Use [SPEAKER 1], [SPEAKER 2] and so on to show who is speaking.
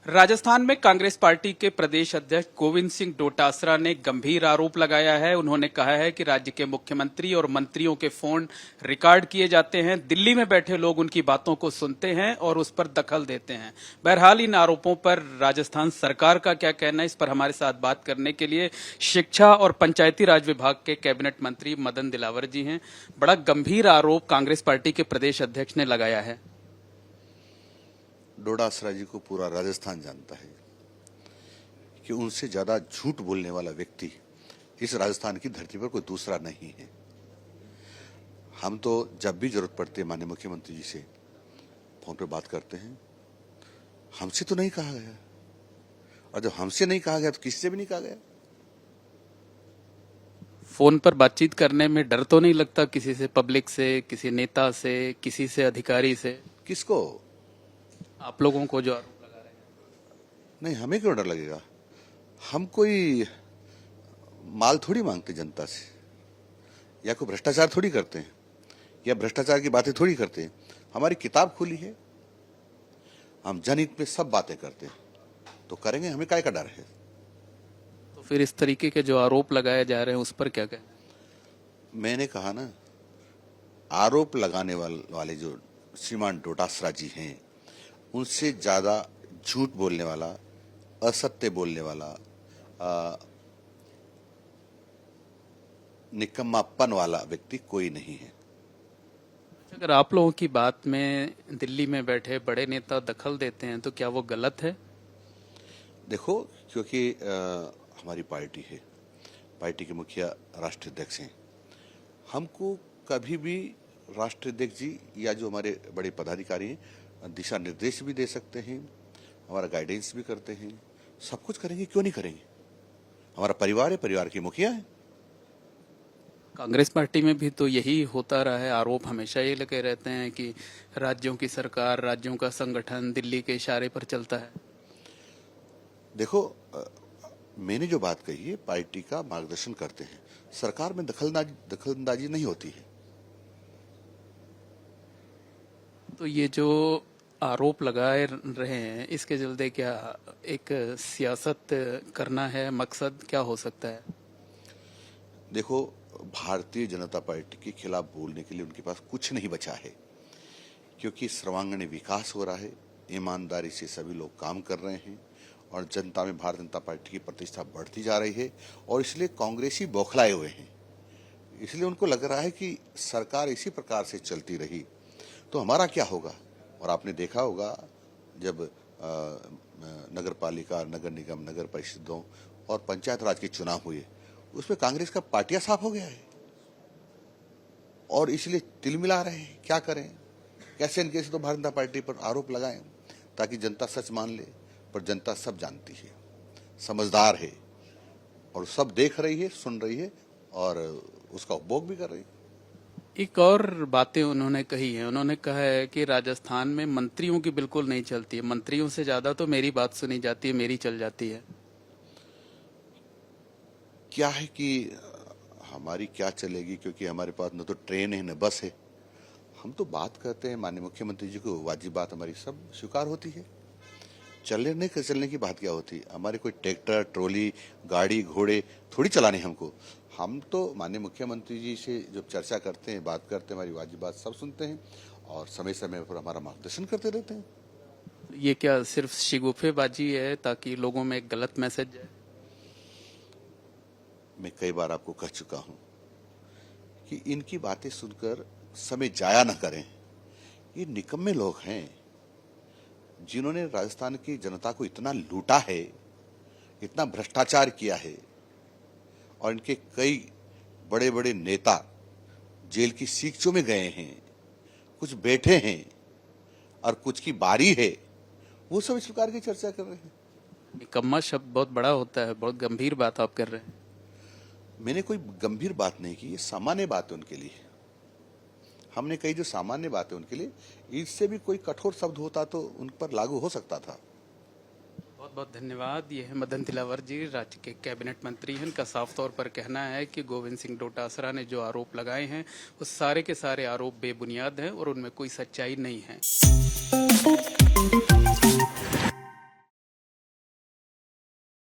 [SPEAKER 1] राजस्थान में कांग्रेस पार्टी के प्रदेश अध्यक्ष गोविंद सिंह डोटासरा ने गंभीर आरोप लगाया है। उन्होंने कहा है कि राज्य के मुख्यमंत्री और मंत्रियों के फोन रिकॉर्ड किए जाते हैं, दिल्ली में बैठे लोग उनकी बातों को सुनते हैं और उस पर दखल देते हैं। बहरहाल इन आरोपों पर राजस्थान सरकार का क्या कहना है, इस पर हमारे साथ बात करने के लिए शिक्षा और पंचायती राज विभाग के कैबिनेट मंत्री मदन दिलावर जी हैं। बड़ा गंभीर आरोप कांग्रेस पार्टी के प्रदेश अध्यक्ष ने लगाया है।
[SPEAKER 2] डोटासरा जी को पूरा राजस्थान जानता है कि उनसे ज्यादा झूठ बोलने वाला व्यक्ति इस राजस्थान की धरती पर कोई दूसरा नहीं है। हम तो जब भी जरूरत पड़ती है माननीय मुख्यमंत्री जी से फोन पर बात करते हैं। हमसे तो नहीं कहा गया, और जब हमसे नहीं कहा गया तो किसी से भी नहीं कहा गया।
[SPEAKER 1] फोन पर बातचीत करने में डर तो नहीं लगता किसी से, पब्लिक से, किसी नेता से, किसी से अधिकारी से?
[SPEAKER 2] किसको?
[SPEAKER 1] आप लोगों को जो आरोप लगा रहे हैं।
[SPEAKER 2] नहीं, हमें क्यों डर लगेगा? हम कोई माल थोड़ी मांगते जनता से, या कोई भ्रष्टाचार थोड़ी करते हैं, या भ्रष्टाचार की बातें थोड़ी करते हैं। हमारी किताब खुली है, हम जनहित में सब बातें करते हैं, तो करेंगे। हमें काय का डर है?
[SPEAKER 1] तो फिर इस तरीके के जो आरोप लगाए जा रहे हैं उस पर क्या कहें?
[SPEAKER 2] मैंने कहा ना, आरोप लगाने वाले जो श्रीमान डोटासरा जी हैं, उनसे ज्यादा झूठ बोलने वाला, असत्य बोलने वाला, निकम्मापन वाला व्यक्ति कोई नहीं है।
[SPEAKER 1] अगर आप लोगों की बात में दिल्ली में बैठे बड़े नेता दखल देते हैं तो क्या वो गलत है?
[SPEAKER 2] देखो, क्योंकि हमारी पार्टी है, पार्टी के मुखिया राष्ट्रीय अध्यक्ष हैं। हमको कभी भी राष्ट्रीय अध्यक्ष जी या जो हमारे बड़े पदाधिकारी हैं दिशा निर्देश भी दे सकते हैं, हमारा गाइडेंस भी करते हैं, सब कुछ करेंगे। क्यों नहीं करेंगे? हमारा परिवार है, परिवार के मुखिया है।
[SPEAKER 1] कांग्रेस पार्टी में भी तो यही होता रहा है, आरोप हमेशा ये लगे रहते हैं कि राज्यों की सरकार, राज्यों का संगठन दिल्ली के इशारे पर चलता है।
[SPEAKER 2] देखो, मैंने जो बात कही है, पार्टी का मार्गदर्शन करते हैं, सरकार में दखलंदाजी नहीं होती है।
[SPEAKER 1] तो ये जो आरोप लगाए रहे हैं, इसके चलते क्या एक सियासत करना है? मकसद क्या हो सकता है?
[SPEAKER 2] देखो, भारतीय जनता पार्टी के खिलाफ बोलने के लिए उनके पास कुछ नहीं बचा है, क्योंकि सर्वांगीण विकास हो रहा है, ईमानदारी से सभी लोग काम कर रहे हैं और जनता में भारतीय जनता पार्टी की प्रतिष्ठा बढ़ती जा रही है। और इसलिए कांग्रेसी बौखलाए हुए हैं। इसलिए उनको लग रहा है कि सरकार इसी प्रकार से चलती रही तो हमारा क्या होगा। और आपने देखा होगा, जब नगर पालिका, नगर निगम, नगर परिषदों और पंचायत राज के चुनाव हुए, उसमें कांग्रेस का पार्टियां साफ हो गया है और इसलिए तिलमिला रहे हैं। क्या करें? कैसे न कैसे तो भारतीय जनता पार्टी पर आरोप लगाएं ताकि जनता सच मान ले। पर जनता सब जानती है, समझदार है और सब देख रही है, सुन रही है और उसका उपभोग भी कर रही है।
[SPEAKER 1] एक और बातें उन्होंने कही है, उन्होंने कहा है कि राजस्थान में मंत्रियों की बिल्कुल नहीं चलती है, मंत्रियों से ज्यादा तो मेरी बात सुनी जाती है, मेरी चल जाती है।
[SPEAKER 2] क्या है कि हमारी क्या चलेगी, क्योंकि हमारे पास न तो ट्रेन है न बस है। हम तो बात करते हैं, माननीय मुख्यमंत्री जी को वाजिब बात हमारी सब स्वीकार होती है। चलने की बात क्या होती है? हमारे कोई ट्रैक्टर, ट्रॉली, गाड़ी, घोड़े थोड़ी चलाने हमको। हम तो माननीय मुख्यमंत्री जी से जब चर्चा करते हैं, बात करते हैं, हमारी वाजिब बात सब सुनते हैं और समय समय पर हमारा मार्गदर्शन करते रहते हैं।
[SPEAKER 1] ये क्या सिर्फ शिगुफेबाजी है ताकि लोगों में एक गलत मैसेज जाए?
[SPEAKER 2] मैं कई बार आपको कह चुका हूं कि इनकी बातें सुनकर समय जाया न करें। ये निकम्मे लोग हैं जिन्होंने राजस्थान की जनता को इतना लूटा है, इतना भ्रष्टाचार किया है और इनके कई बड़े बड़े नेता जेल की सीखचों में गए हैं, कुछ बैठे हैं और कुछ की बारी है, वो सब इस प्रकार की चर्चा कर रहे हैं।
[SPEAKER 1] निकम्मा शब्द बहुत बड़ा होता है, बहुत गंभीर बात आप कर रहे हैं।
[SPEAKER 2] मैंने कोई गंभीर बात नहीं की, ये सामान्य बात है उनके लिए। हमने कही जो सामान्य बात है उनके लिए, इससे भी कोई कठोर शब्द होता तो उन पर लागू हो सकता था।
[SPEAKER 1] बहुत बहुत धन्यवाद। ये है मदन दिलावर जी, राज्य के कैबिनेट मंत्री हैं। इनका साफ तौर पर कहना है कि गोविंद सिंह डोटासरा ने जो आरोप लगाए हैं वो सारे के सारे आरोप बेबुनियाद हैं और उनमें कोई सच्चाई नहीं है।